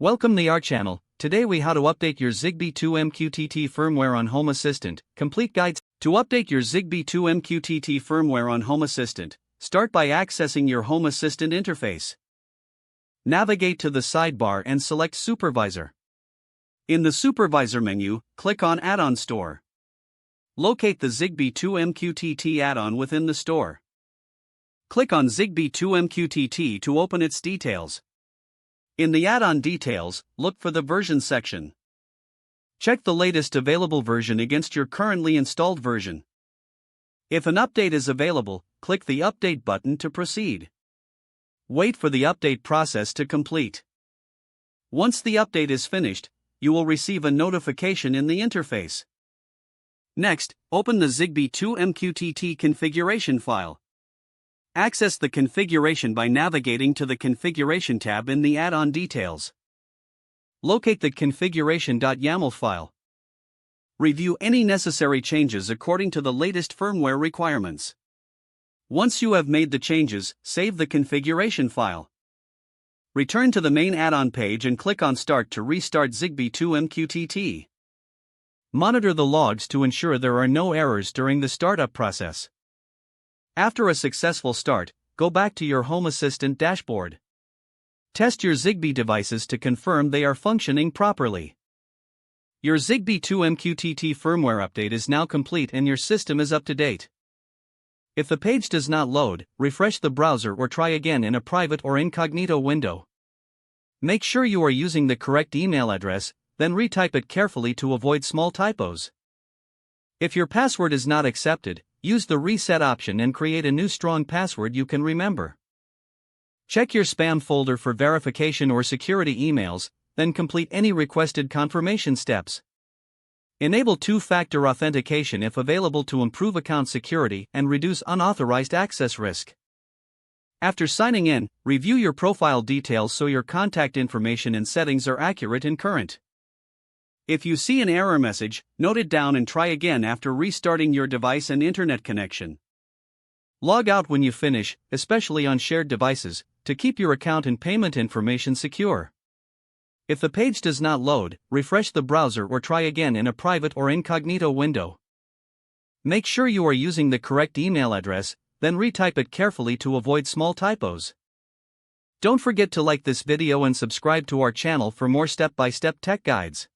Welcome to our channel. Today we how to update your Zigbee2MQTT firmware on Home Assistant. Complete guides. To update your Zigbee2MQTT firmware on Home Assistant, start by accessing your Home Assistant interface. Navigate to the sidebar and select Supervisor. In the Supervisor menu, click on Add-on Store. Locate the Zigbee2MQTT add-on within the store. Click on Zigbee2MQTT to open its details. In the add-on details, look for the version section. Check the latest available version against your currently installed version. If an update is available, click the Update button to proceed. Wait for the update process to complete. Once the update is finished, you will receive a notification in the interface. Next, open the Zigbee2MQTT configuration file. Access the configuration by navigating to the Configuration tab in the add-on details. Locate the configuration.yaml file. Review any necessary changes according to the latest firmware requirements. Once you have made the changes, save the configuration file. Return to the main add-on page and click on Start to restart Zigbee2MQTT. Monitor the logs to ensure there are no errors during the startup process. After a successful start, go back to your Home Assistant dashboard. Test your Zigbee devices to confirm they are functioning properly. Your Zigbee2MQTT firmware update is now complete and your system is up to date. If the page does not load, refresh the browser or try again in a private or incognito window. Make sure you are using the correct email address, then retype it carefully to avoid small typos. If your password is not accepted, use the reset option and create a new strong password you can remember. Check your spam folder for verification or security emails, then complete any requested confirmation steps. Enable two-factor authentication if available to improve account security and reduce unauthorized access risk. After signing in, review your profile details so your contact information and settings are accurate and current. If you see an error message, note it down and try again after restarting your device and internet connection. Log out when you finish, especially on shared devices, to keep your account and payment information secure. If the page does not load, refresh the browser or try again in a private or incognito window. Make sure you are using the correct email address, then retype it carefully to avoid small typos. Don't forget to like this video and subscribe to our channel for more step-by-step tech guides.